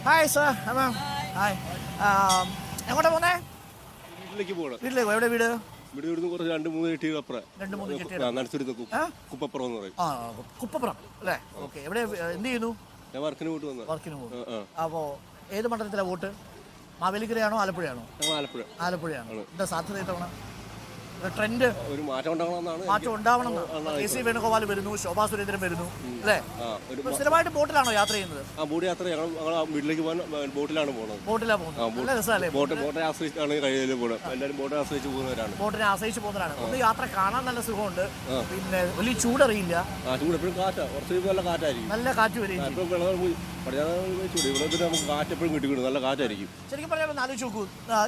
Hi sir. Hi. എങ്ങോട്ടാ പോന്നേ? വീട്ടിലേക്ക് പോകണം. വീട്ടിലേക്ക്. എവിടെ വീട്? വീട് ഇവിടുന്ന് കുറച്ച് 2-3 കെട്ടിയപ്പുറം. 2-3 കെട്ടിടം. കുപ്പപ്പുറം എന്ന് പറയും. കുപ്പപ്പുറം അല്ലേ? ഓക്കെ. എവിടെ എന്ത് ചെയ്യുന്നു? ഞാൻ വർക്കിന് പോയിട്ട് വന്നു. വർക്കിന് പോകും. അപ്പോൾ ഏത് മണ്ഡലത്തിലാണ് വോട്ട്? മാവേലിക്കരയാണോ ആലപ്പുഴയാണോ? ആലപ്പുഴ. ആലപ്പുഴയാണ്. എന്താ സാധ്യത ഇത്തവണ? ട്രെൻഡ് ഒരു മാറ്റം ഉണ്ടാവണമെന്നാണ്. മാറ്റം ഉണ്ടാവണം. AC വേണുഗോപാൽ വരുന്നു, ശോഭാ സുരേന്ദ്രൻ വരുന്നു അല്ലേ? സ്ഥിരമായിട്ട് ബോട്ടിലാണോ യാത്ര ചെയ്യുന്നത്? ബോട്ട് യാത്ര ഞങ്ങൾ വീട്ടിലേക്ക് പോകാൻ ബോട്ടിലാണ് പോകുന്നത്. ബോട്ടിലാണ് പോകുന്നത്. നല്ല രസമല്ലേ? ബോട്ടെ ആശ്രയിച്ചാണ് കഴിയിൽ പോകുന്നത്. എല്ലാവരും ബോട്ടെ ആശ്രയിച്ച് പോകുന്നവരാണ്. ബോട്ടിനെ ആശ്രയിച്ച് പോകുന്നവരാണ്. ഒന്ന് യാത്ര കാണാൻ നല്ല സുഖമുണ്ട്. പിന്നെ വലിയ ചൂടറിയില്ല. ചൂട് എപ്പോഴും കാറ്റാ. കുറച്ച് നല്ല കാറ്റായിരിക്കും. നല്ല കാറ്റ് വരും. ഇവിടെ നമുക്ക് കാറ്റ് എപ്പോഴും കിട്ടിക്കിടും. നല്ല കാറ്റായിരിക്കും. ശരിക്കും പറഞ്ഞാൽ ഒന്ന് ആലോചിച്ച് നോക്കൂ.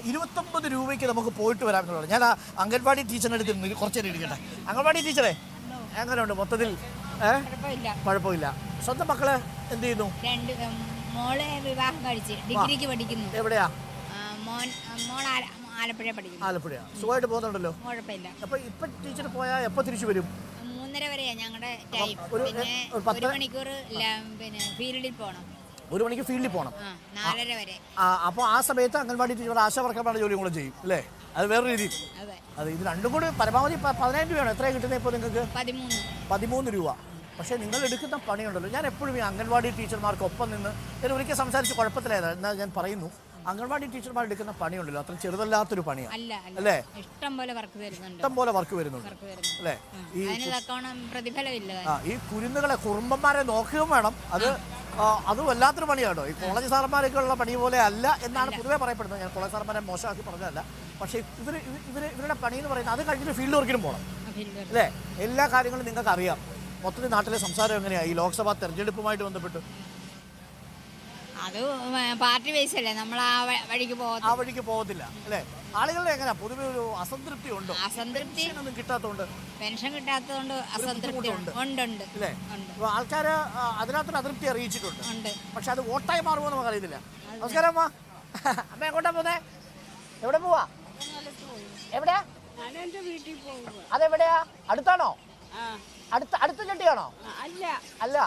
29 രൂപയ്ക്ക് നമുക്ക് പോയിട്ട് വരാം എന്നുള്ളത്. ഞാൻ അംഗൻവാടി ടീച്ചറിനെ എടുത്ത് കുറച്ചേരം ഇരിക്കട്ടെ. അംഗൻവാടി ടീച്ചറെ എങ്ങനെയുണ്ട് മൊത്തത്തിൽ? കുഴപ്പമില്ല. സ്വന്തം മക്കള് എന്ത് ചെയ്യുന്നു? മോളെ വിവാഹം കഴിച്ച് ഡിഗ്രിക്ക് പഠിക്കുന്നു. എവിടെയാ? മോൾ ആലപ്പുഴ പഠിക്കുന്നു. ആലപ്പുഴ. സുഖമായിട്ട് പോകുന്നുണ്ടല്ലോ? കുഴപ്പമില്ല. അപ്പൊ ഇപ്പൊ ടീച്ചർ പോയാൽ എപ്പോ തിരിച്ചു വരും? 3:30 വരെയാ ഞങ്ങളുടെ ടൈം. പിന്നെ 1 മണിക്കൂർ പിന്നെ ഫീൽഡിൽ പോകണം. 1 മണിക്ക് ഫീൽഡിൽ പോകണം. 4:30 വരെ. അപ്പോൾ ആ സമയത്ത് അംഗൻവാടി ടീച്ചർ ആശാ വർക്കർമാരുടെ ജോലിയും കൂടെ ചെയ്യും അല്ലേ? അത് വേറെ രീതി. അതെ. ഇത് രണ്ടും കൂടി പരമാവധി 10,000 രൂപയാണ്. എത്രയാണ് കിട്ടുന്നത് ഇപ്പോൾ നിങ്ങൾക്ക്? 13 രൂപ. പക്ഷേ നിങ്ങൾ എടുക്കുന്ന പണിയുണ്ടല്ലോ. ഞാൻ എപ്പോഴും ഈ അംഗൻവാടി ടീച്ചർമാർക്കൊപ്പം നിന്ന് ഞാൻ ഒരിക്കൽ സംസാരിച്ച് കുഴപ്പത്തിലായതാണ്. എന്നാൽ ഞാൻ പറയുന്നു, അംഗൻവാടി ടീച്ചർമാർ എടുക്കുന്ന പണിയുണ്ടല്ലോ, അത്ര ചെറുതല്ലാത്തൊരു പണിയാണ് അല്ലേ? ഇഷ്ടം പോലെ വർക്ക് വരുന്നുണ്ട്. ഇഷ്ടം പോലെ വർക്ക് വരുന്നുണ്ട് അല്ലേ? ഈ കുരുന്നുകളെ കുറുമ്പന്മാരെ നോക്കുകയും വേണം. അത് വല്ലാത്തൊരു പണിയാണോ? ഈ കോളേജ് സാറന്മാരൊക്കെ ഉള്ള പണി പോലെ അല്ല എന്നാണ് പൊതുവെ പറയപ്പെടുന്നത്. ഞാൻ കോളേജ് സാറന്മാരെ മോശമാക്കി പറഞ്ഞതല്ല. പക്ഷേ ഇവരുടെ പണി എന്ന് പറയുന്നത് അത് കഴിഞ്ഞിട്ട് ഫീൽഡ് വർക്കിനും പോകണം അല്ലേ? എല്ലാ കാര്യങ്ങളും നിങ്ങൾക്ക് അറിയാം. മൊത്തത്തിൽ നാട്ടിലെ സംസാരം എങ്ങനെയാണ് ഈ ലോക്സഭാ തെരഞ്ഞെടുപ്പുമായിട്ട് ബന്ധപ്പെട്ട്? അത് പാർട്ടി ബേസ് അല്ലേ, നമ്മൾ ആ വഴിക്ക് പോകത്തില്ല അല്ലേ? ആളുകളുടെ എങ്ങനെയാ പൊതുവെ ഒരു അസംതൃപ്തി ഉണ്ടോ? അസംതൃപ്തി ഒന്നും കിട്ടാത്തതുകൊണ്ട്, പെൻഷൻ കിട്ടാത്തതുകൊണ്ട് അസംതൃപ്തി ഉണ്ട് അല്ലേ? ആൾക്കാര് അതിനകത്തൊരു അതൃപ്തി അറിയിച്ചിട്ടുണ്ട്. പക്ഷെ അത് വോട്ടായി മാറുമോ നമുക്ക് അറിയത്തില്ല. നമസ്കാരം അമ്മ. അമ്മ എങ്ങോട്ടാ പോന്നെ? എവിടെ പോവാ? എവിടെയാ? അതെവിടെയാ? അടുത്താണോ? അടുത്ത ചെട്ടിയാണോ? അല്ല.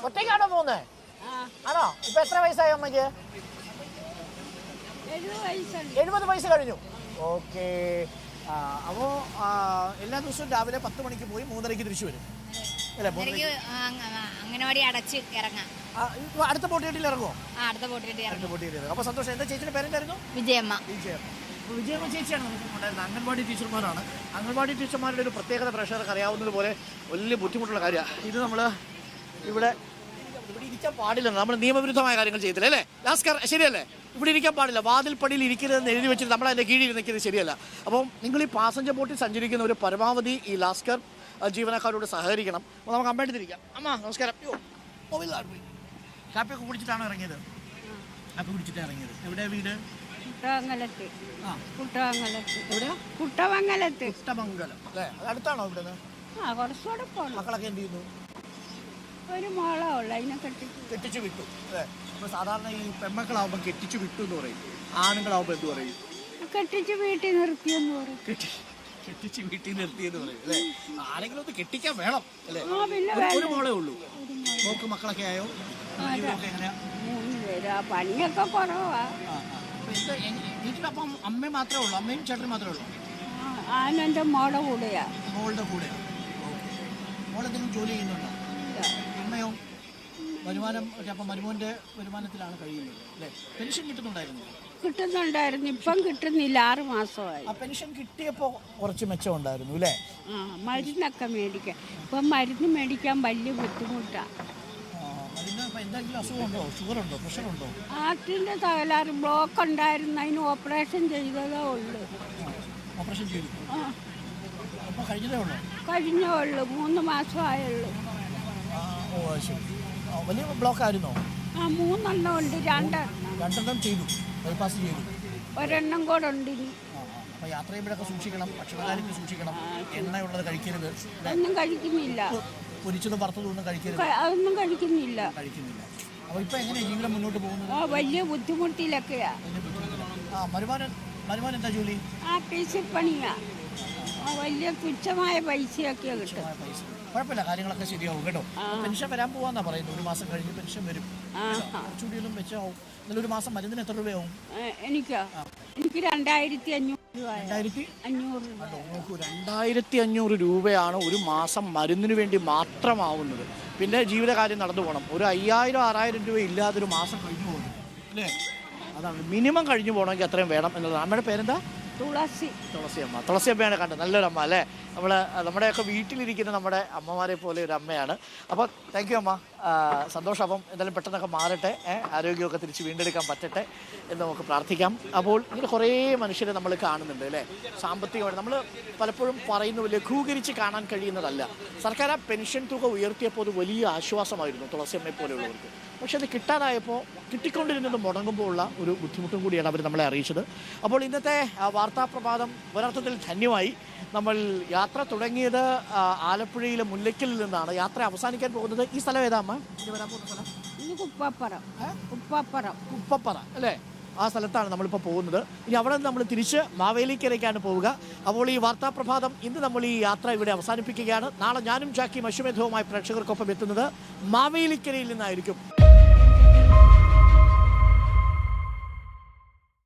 ഒറ്റയ്ക്കാണോ പോകുന്നത്? ആണോ? ഇപ്പൊ എത്ര വയസ്സായി അമ്മയ്ക്ക്? 70 വയസ്സ് കഴിഞ്ഞു. ഓക്കെ. അപ്പോൾ എല്ലാ ദിവസവും രാവിലെ 10 മണിക്ക് പോയി 3:30 തിരിച്ചു വരും അല്ലേ? അംഗനവാടി അടച്ച് ഇറങ്ങാം. അടുത്ത ബോട്ടിൽ ഇറങ്ങുമോ? അടുത്ത ബോട്ടിൽ. അപ്പോൾ സന്തോഷം. എന്താ ചേച്ചിയുടെ പേരെന്തായിരുന്നു? വിജയമ്മ. വിജയമ്മ ചേച്ചിയാണ് നമുക്കുണ്ടായിരുന്നത്. അംഗൻവാടി ടീച്ചർമാരാണ്. അംഗൻവാടി ടീച്ചർമാരുടെ ഒരു പ്രത്യേകത പ്രേക്ഷകർക്ക് അറിയാവുന്നതുപോലെ വലിയ ബുദ്ധിമുട്ടുള്ള കാര്യമാണ്. ഇത് നമ്മൾ ഇവിടെ ഇരിക്കാൻ പാടില്ല. നമ്മൾ നിയമവിരുദ്ധമായ കാര്യങ്ങൾ ചെയ്തില്ല അല്ലേ ലാസ്കർ? ശരിയല്ലേ? ഇവിടെ ഇരിക്കാൻ പാടില്ല. വാതിൽപ്പടിയിൽ ഇരിക്കരുതെന്ന് എഴുതി വെച്ചിട്ട് നമ്മൾ അതിൻ്റെ കീഴിൽ നിൽക്കുന്നത് ശരിയല്ല. അപ്പം നിങ്ങൾ ഈ പാസഞ്ചർ ബോട്ടിൽ സഞ്ചരിക്കുന്ന ഒരു പരമാവധി ഈ ലാസ്കർ ജീവനക്കാരോട് സഹകരിക്കണം. അപ്പോൾ നമുക്ക് അമ്മയുടെ തിരിക്കാം. അമ്മ നമസ്കാരം. കാപ്പിയൊക്കെ കുടിച്ചിട്ടാണോ ഇറങ്ങിയത്? കാപ്പി കുടിച്ചിട്ടാണ് ഇറങ്ങിയത്. എവിടെയാണ് വീട്? കുട്ടമംഗലം അല്ലേ? അത് അടുത്താണോ ഇവിടുന്ന്? മക്കളൊക്കെ എന്ത് ചെയ്യുന്നു? ഒരു മോളുള്ള അതിനെ കെട്ടിച്ചു വിട്ടു അല്ലേ? അപ്പോൾ സാധാരണ ഈ പെൺമക്കളാവുമ്പോൾ കെട്ടിച്ചു വിട്ടു എന്ന് പറയും. ആണുങ്ങളാവുമ്പോൾ എന്ത് പറയും? കെട്ടിച്ച് വീട്ടിൽ നിർത്തിയെന്ന് പറയും. കെട്ടിച്ച് വീട്ടിൽ നിർത്തിയെന്ന് പറയും അല്ലേ? ആരെങ്കിലും ഒന്ന് കെട്ടിക്കാൻ വേണം അല്ലേ? ഒരു മോളേ ഉള്ളൂ. നോക്ക് മക്കളൊക്കെ ആയോ? പണിയൊക്കെ കുറവാ. വീട്ടിലപ്പം അമ്മ മാത്രമേ ഉള്ളൂ? അമ്മയും ചേട്ടനും മാത്രമേ ഉള്ളൂ? ആനെൻ്റെ മോളുടെ കൂടെയാ. മോളുടെ കൂടെയാണ്. മോളെന്തെങ്കിലും ജോലി ചെയ്യുന്നുണ്ടോ? അമ്മയോ? വരുമാനം അപ്പം മരുമോൻ്റെ വരുമാനത്തിലാണ് കഴിയുന്നത് അല്ലേ? പെൻഷൻ കിട്ടുന്നുണ്ടായിരുന്നു? ഇപ്പം കിട്ടുന്നില്ല. 6 മാസമായി. ആ പെൻഷൻ കിട്ടിയപ്പോൾ കുറച്ച് മെച്ചം ഉണ്ടായിരുന്നു അല്ലേ? മരുന്നൊക്കെ മേടിക്കാൻ. ഇപ്പം മരുന്ന് മേടിക്കാൻ വലിയ ബുദ്ധിമുട്ടാണ്. എന്തെങ്കിലും അസുഖമുണ്ടോ? ഷുഗറുണ്ടോ? പ്രഷറുണ്ടോ? ഹാർട്ടിൻ്റെ തകരാറ് ബ്ലോക്ക് ഉണ്ടായിരുന്നു. അതിന് ഓപ്പറേഷൻ ചെയ്തതേ ഉള്ളൂ. ഓപ്പറേഷൻ ചെയ്തു? അപ്പോൾ കഴിഞ്ഞതേ ഉള്ളൂ? 3 മാസമായുള്ളൂ. ഓ ശരി. വലിയ ബ്ലോക്ക് ആയിരുന്നോ? 3 എണ്ണം ഉണ്ട്. 2 എണ്ണം ചെയ്തു. ബൈപ്പാസ് ചെയ്തു. ഒരെണ്ണം കൂടെ ഉണ്ട് ഇനി. അപ്പോൾ യാത്ര ചെയ്യുമ്പോഴൊക്കെ സൂക്ഷിക്കണം. ഭക്ഷണകാര്യത്തിൽ സൂക്ഷിക്കണം. എണ്ണയുള്ളത് കഴിക്കരുത്. ഒന്നും കഴിക്കുന്നില്ല. പൊരിച്ചതും വറുത്തതും ഒന്നും കഴിക്കരുത്. അതൊന്നും കഴിക്കുന്നില്ല. അപ്പോൾ ഇപ്പോൾ എങ്ങനെയാണ് ജീവിതം മുന്നോട്ട് പോകുന്നത്? വലിയ ബുദ്ധിമുട്ടിലൊക്കെയാ. മരുമോൻ എന്താ ജോലി? PC പണിയാ. വലിയ തുച്ഛമായ പൈസയൊക്കെയാണ് കിട്ടും. കുഴപ്പമില്ല, കാര്യങ്ങളൊക്കെ ശരിയാവും കേട്ടോ. പെൻഷൻ വരാൻ പോവാന്നാ പറയുന്നത്, 1 മാസം കഴിഞ്ഞ് പെൻഷൻ വരും. കുറച്ചുകൂടിയൊന്നും വെച്ചാവും. എന്നാലും 1 മാസം മരുന്നിന് എത്ര രൂപയാവും? എനിക്ക് 2500 രൂപ. 2500 രൂപയാണ് 1 മാസം മരുന്നിന് വേണ്ടി മാത്രമാവുന്നത്. പിന്നെ ജീവിതകാര്യം നടന്നു പോകണം. ഒരു 5000-6000 രൂപ ഇല്ലാതെ 1 മാസം കഴിഞ്ഞു പോകുന്നു അല്ലേ? അതാണ് മിനിമം കഴിഞ്ഞു പോകണമെങ്കിൽ അത്രയും വേണം എന്നുള്ളത്. അമ്മയുടെ പേരെന്താ? തുളസിയമ്മ. തുളസിയമ്മയാണ് കണ്ടത്, നല്ലൊരമ്മ അല്ലേ? നമ്മുടെയൊക്കെ വീട്ടിലിരിക്കുന്ന നമ്മുടെ അമ്മമാരെ പോലെ ഒരു അമ്മയാണ്. അപ്പോൾ താങ്ക് യു അമ്മ, സന്തോഷം. അപ്പം എന്തായാലും പെട്ടെന്നൊക്കെ മാറട്ടെ, ആരോഗ്യമൊക്കെ തിരിച്ച് വീണ്ടെടുക്കാൻ പറ്റട്ടെ എന്ന് നമുക്ക് പ്രാർത്ഥിക്കാം. അപ്പോൾ ഇങ്ങനെ കുറേ മനുഷ്യരെ നമ്മൾ കാണുന്നുണ്ട് അല്ലേ? സാമ്പത്തികമായിട്ട് നമ്മൾ പലപ്പോഴും പറയുന്നത് ലഘൂകരിച്ച് കാണാൻ കഴിയുന്നതല്ല. സർക്കാർ ആ പെൻഷൻ തുക ഉയർത്തിയപ്പോൾ അത് വലിയ ആശ്വാസമായിരുന്നു തുളസിയമ്മയെ പോലെയുള്ളവർക്ക്. പക്ഷെ അത് കിട്ടാതായപ്പോൾ കിട്ടിക്കൊണ്ടിരുന്നത് മുടങ്ങുമ്പോൾ ഉള്ള ഒരു ബുദ്ധിമുട്ടും കൂടിയാണ് അവർ നമ്മളെ അറിയിച്ചത്. അപ്പോൾ ഇന്നത്തെ വാർത്താപ്രഭാതം ഒരർത്ഥത്തിൽ ധന്യമായി. നമ്മൾ യാത്ര തുടങ്ങിയത് ആലപ്പുഴയിലെ മുല്ലയ്ക്കലിൽ നിന്നാണ്. യാത്ര അവസാനിക്കാൻ പോകുന്നത് ഈ സ്ഥലം ഏതാ അമ്മ? ഇനി വരാൻ പോകുന്ന സ്ഥലം കുപ്പപ്പറ അല്ലേ? ആ സ്ഥലത്താണ് നമ്മളിപ്പോൾ പോകുന്നത്. ഇനി അവിടെ നിന്ന് നമ്മൾ തിരിച്ച് മാവേലിക്കരയ്ക്കാണ് പോവുക. അപ്പോൾ ഈ വാർത്താപ്രഭാതം ഇന്ന് നമ്മൾ ഈ യാത്ര ഇവിടെ അവസാനിപ്പിക്കുകയാണ്. നാളെ ഞാനും ജാക്കിയും അശ്വമേധവുമായി പ്രേക്ഷകർക്കൊപ്പം എത്തുന്നത് മാവേലിക്കരയിൽ നിന്നായിരിക്കും.